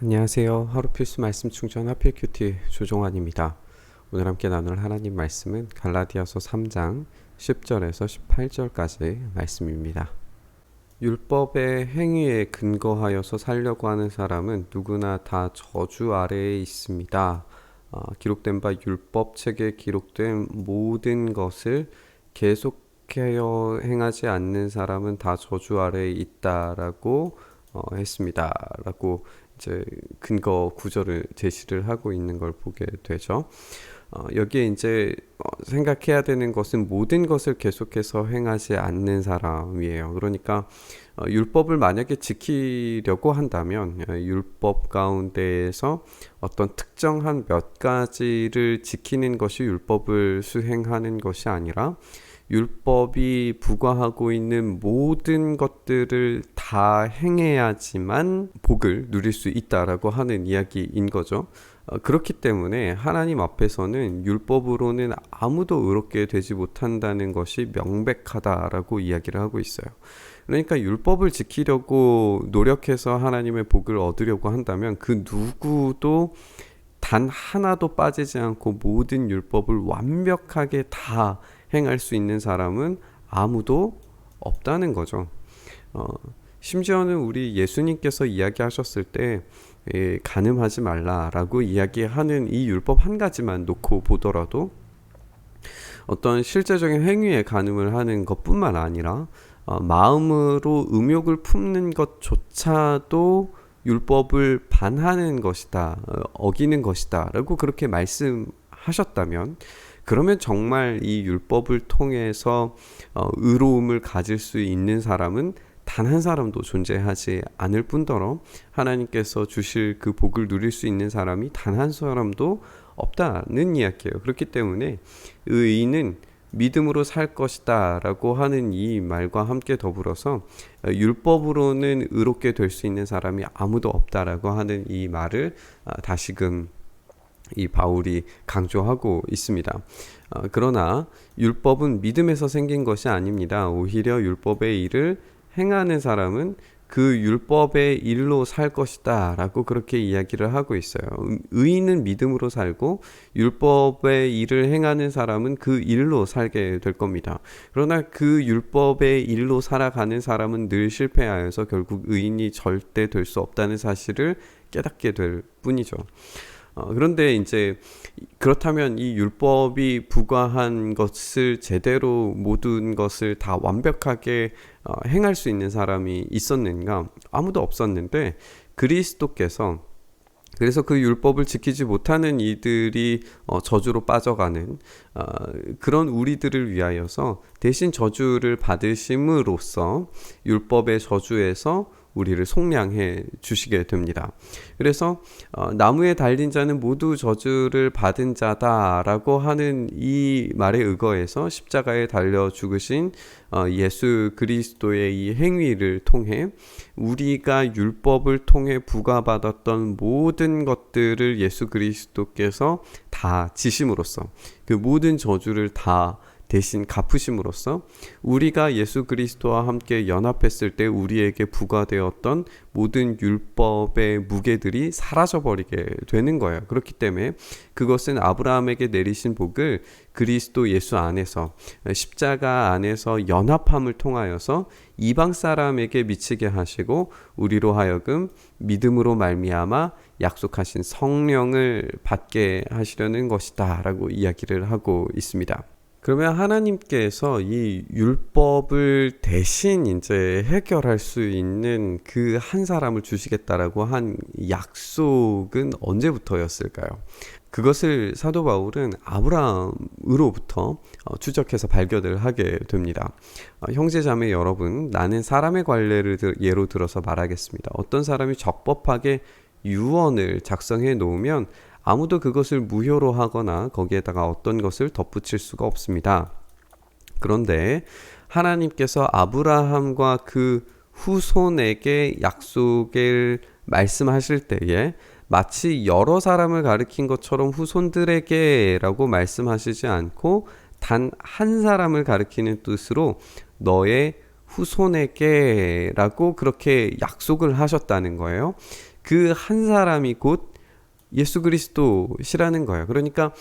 안녕하세요. 하루 필수 말씀 충전 하필 큐티 조종환입니다. 오늘 함께 나눌 하나님 말씀은 갈라디아서 3장 10절에서 18절까지 말씀입니다. 율법의 행위에 근거하여서 살려고 하는 사람은 누구나 다 저주 아래에 있습니다. 기록된 바 율법책에 기록된 모든 것을 계속하여 행하지 않는 사람은 다 저주 아래에 있다라고 했습니다. 라고 이제 근거 구절을 제시를 하고 있는 걸 보게 되죠. 여기에 이제 생각해야 되는 것은 모든 것을 계속해서 행하지 않는 사람이에요. 그러니까 율법을 만약에 지키려고 한다면 율법 가운데에서 어떤 특정한 몇 가지를 지키는 것이 율법을 수행하는 것이 아니라 율법이 부과하고 있는 모든 것들을 다 행해야지만 복을 누릴 수 있다라고 하는 이야기인 거죠. 그렇기 때문에 하나님 앞에서는 율법으로는 아무도 의롭게 되지 못한다는 것이 명백하다라고 이야기를 하고 있어요. 그러니까 율법을 지키려고 노력해서 하나님의 복을 얻으려고 한다면 그 누구도 단 하나도 빠지지 않고 모든 율법을 완벽하게 다 행할 수 있는 사람은 아무도 없다는 거죠. 심지어는 우리 예수님께서 이야기하셨을 때 간음하지 말라라고 이야기하는 이 율법 한 가지만 놓고 보더라도 어떤 실제적인 행위에 간음을 하는 것뿐만 아니라 마음으로 음욕을 품는 것조차도 율법을 반하는 것이다, 어기는 것이다 라고 그렇게 말씀하셨다면 그러면 정말 이 율법을 통해서 의로움을 가질 수 있는 사람은 단 한 사람도 존재하지 않을 뿐더러 하나님께서 주실 그 복을 누릴 수 있는 사람이 단 한 사람도 없다는 이야기예요. 그렇기 때문에 의인은 믿음으로 살 것이다 라고 하는 이 말과 함께 더불어서 율법으로는 의롭게 될 수 있는 사람이 아무도 없다라고 하는 이 말을 다시금 이 바울이 강조하고 있습니다. 그러나 율법은 믿음에서 생긴 것이 아닙니다. 오히려 율법의 일을 행하는 사람은 그 율법의 일로 살 것이다 라고 그렇게 이야기를 하고 있어요. 의인은 믿음으로 살고 율법의 일을 행하는 사람은 그 일로 살게 될 겁니다. 그러나 그 율법의 일로 살아가는 사람은 늘 실패하여서 결국 의인이 절대 될 수 없다는 사실을 깨닫게 될 뿐이죠. 그런데 이제 그렇다면 이 율법이 부과한 것을 제대로 모든 것을 다 완벽하게 행할 수 있는 사람이 있었는가? 아무도 없었는데 그리스도께서 그래서 그 율법을 지키지 못하는 이들이 저주로 빠져가는 그런 우리들을 위하여서 대신 저주를 받으심으로써 율법의 저주에서 우리를 속량해 주시게 됩니다. 그래서 나무에 달린 자는 모두 저주를 받은 자다라고 하는 이 말에 의거해서 십자가에 달려 죽으신 예수 그리스도의 이 행위를 통해 우리가 율법을 통해 부과받았던 모든 것들을 예수 그리스도께서 다 지심으로써 그 모든 저주를 다 대신 갚으심으로써 우리가 예수 그리스도와 함께 연합했을 때 우리에게 부과되었던 모든 율법의 무게들이 사라져버리게 되는 거예요. 그렇기 때문에 그것은 아브라함에게 내리신 복을 그리스도 예수 안에서 십자가 안에서 연합함을 통하여서 이방 사람에게 미치게 하시고 우리로 하여금 믿음으로 말미암아 약속하신 성령을 받게 하시려는 것이다 라고 이야기를 하고 있습니다. 그러면 하나님께서 이 율법을 대신 이제 해결할 수 있는 그 한 사람을 주시겠다라고 한 약속은 언제부터였을까요? 그것을 사도 바울은 아브라함으로부터 추적해서 발견을 하게 됩니다. 형제자매 여러분, 나는 사람의 관례를 예로 들어서 말하겠습니다. 어떤 사람이 적법하게 유언을 작성해 놓으면 아무도 그것을 무효로 하거나 거기에다가 어떤 것을 덧붙일 수가 없습니다. 그런데 하나님께서 아브라함과 그 후손에게 약속을 말씀하실 때에 마치 여러 사람을 가리킨 것처럼 후손들에게 라고 말씀하시지 않고 단 한 사람을 가리키는 뜻으로 너의 후손에게 라고 그렇게 약속을 하셨다는 거예요. 그 한 사람이 곧 예수 그리스도시라는 거예요. 그러니까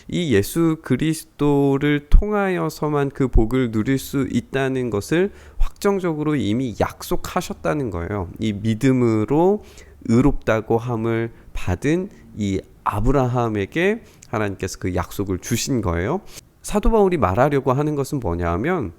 이 예수 그리스도를 통하여서만 그 복을 누릴 수 있다는 것을 확정적으로 이미 약속하셨다는 거예요. 이 믿음으로 의롭다고 함을 받은 이 아브라함에게 하나님께서 그 약속을 주신 거예요. 사도 바울이 말하려고 하는 것은 뭐냐면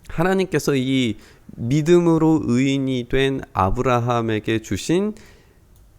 하나님께서 이 믿음으로 의인이 된 아브라함에게 주신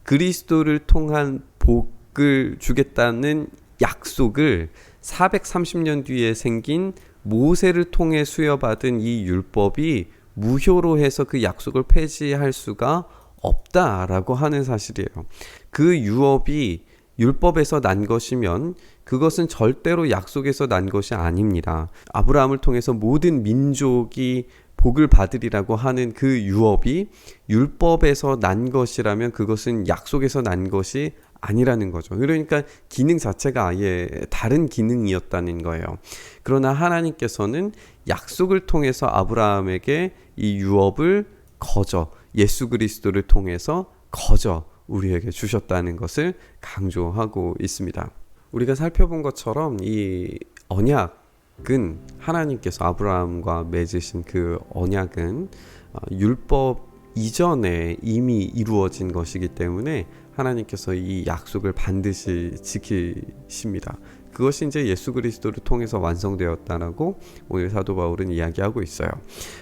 그리스도를 통한 복을 주겠다는 약속을 430년 뒤에 생긴 모세를 통해 수여받은 이 율법이 무효로 해서 그 약속을 폐지할 수가 없다라고 하는 사실이에요. 그 유업이 율법에서 난 것이면 그것은 절대로 약속에서 난 것이 아닙니다. 아브라함을 통해서 모든 민족이 복을 받으리라고 하는 그 유업이 율법에서 난 것이라면 그것은 약속에서 난 것이 아니라는 거죠. 그러니까 기능 자체가 아예 다른 기능이었다는 거예요. 그러나 하나님께서는 약속을 통해서 아브라함에게 이 유업을 거저 예수 그리스도를 통해서 거저 우리에게 주셨다는 것을 강조하고 있습니다. 우리가 살펴본 것처럼 이 언약은 하나님께서 아브라함과 맺으신 그 언약은 율법 이전에 이미 이루어진 것이기 때문에 하나님께서 이 약속을 반드시 지키십니다. 그것이 이제 예수 그리스도를 통해서 완성되었다라고 오늘 사도 바울은 이야기하고 있어요.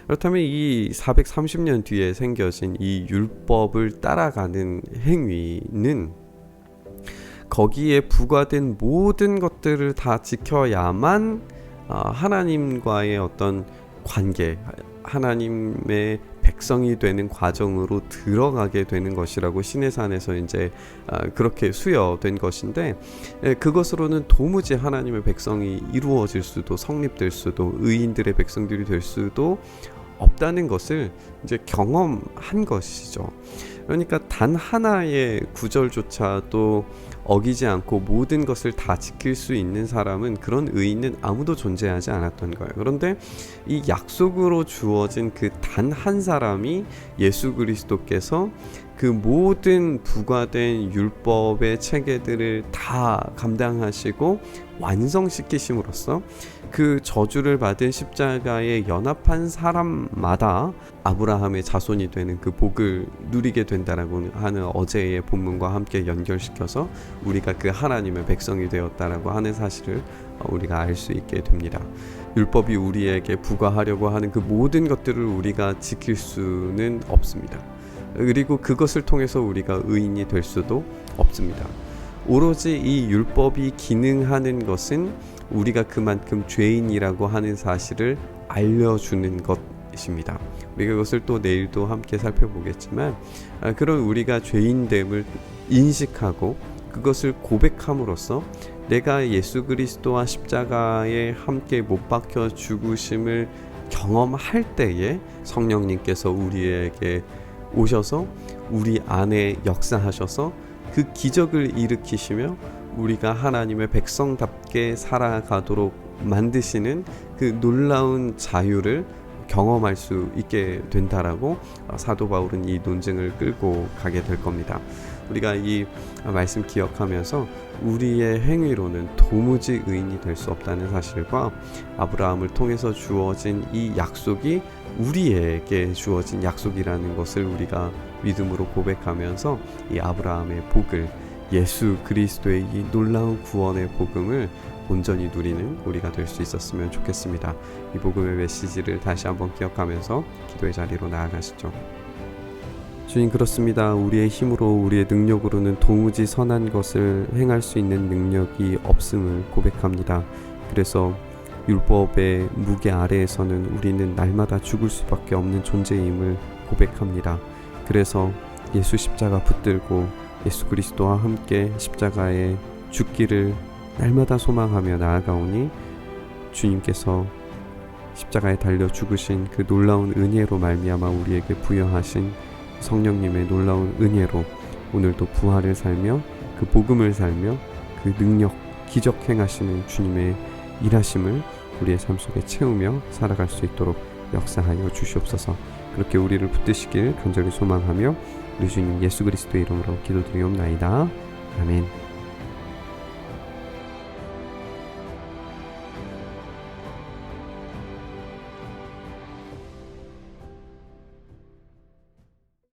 그렇다면 이 430년 뒤에 생겨진 이 율법을 따라가는 행위는 거기에 부과된 모든 것들을 다 지켜야만 하나님과의 어떤 관계, 하나님의 백성이 되는 과정으로 들어가게 되는 것이라고 시내산에서 이제 그렇게 수여된 것인데, 그것으로는 도무지 하나님의 백성이 이루어질 수도 성립될 수도 의인들의 백성들이 될 수도 없다는 것을 이제 경험한 것이죠. 그러니까 단 하나의 구절조차도 어기지 않고 모든 것을 다 지킬 수 있는 사람은, 그런 의인은 아무도 존재하지 않았던 거예요. 그런데 이 약속으로 주어진 그 단 한 사람이 예수 그리스도께서 그 모든 부과된 율법의 체계들을 다 감당하시고 완성시키심으로써 그 저주를 받은 십자가에 연합한 사람마다 아브라함의 자손이 되는 그 복을 누리게 된다라고 하는 어제의 본문과 함께 연결시켜서 우리가 그 하나님의 백성이 되었다라고 하는 사실을 우리가 알 수 있게 됩니다. 율법이 우리에게 부과하려고 하는 그 모든 것들을 우리가 지킬 수는 없습니다. 그리고 그것을 통해서 우리가 의인이 될 수도 없습니다. 오로지 이 율법이 기능하는 것은 우리가 그만큼 죄인이라고 하는 사실을 알려주는 것입니다. 우리가 그것을 또 내일도 함께 살펴보겠지만, 그런 우리가 죄인됨을 인식하고 그것을 고백함으로써 내가 예수 그리스도와 십자가에 함께 못 박혀 죽으심을 경험할 때에 성령님께서 우리에게 오셔서 우리 안에 역사하셔서 그 기적을 일으키시며 우리가 하나님의 백성답게 살아가도록 만드시는 그 놀라운 자유를 경험할 수 있게 된다라고 사도 바울은 이 논증을 끌고 가게 될 겁니다. 우리가 이 말씀 기억하면서 우리의 행위로는 도무지 의인이 될 수 없다는 사실과 아브라함을 통해서 주어진 이 약속이 우리에게 주어진 약속이라는 것을 우리가 믿음으로 고백하면서 이 아브라함의 복을, 예수 그리스도의 이 놀라운 구원의 복음을 온전히 누리는 우리가 될 수 있었으면 좋겠습니다. 이 복음의 메시지를 다시 한번 기억하면서 기도의 자리로 나아가시죠. 주님, 그렇습니다. 우리의 힘으로, 우리의 능력으로는 도무지 선한 것을 행할 수 있는 능력이 없음을 고백합니다. 그래서 율법의 무게 아래에서는 우리는 날마다 죽을 수밖에 없는 존재임을 고백합니다. 그래서 예수 십자가 붙들고 예수 그리스도와 함께 십자가에 죽기를 날마다 소망하며 나아가오니, 주님께서 십자가에 달려 죽으신 그 놀라운 은혜로 말미암아 우리에게 부여하신 성령님의 놀라운 은혜로 오늘도 부활을 살며 그 복음을 살며 그 능력, 기적 행하시는 주님의 일하심을 우리의 삶 속에 채우며 살아갈 수 있도록 역사하여 주시옵소서. 그렇게 우리를 붙드시길 간절히 소망하며 우리 주님 예수 그리스도의 이름으로 기도드리옵나이다. 아멘.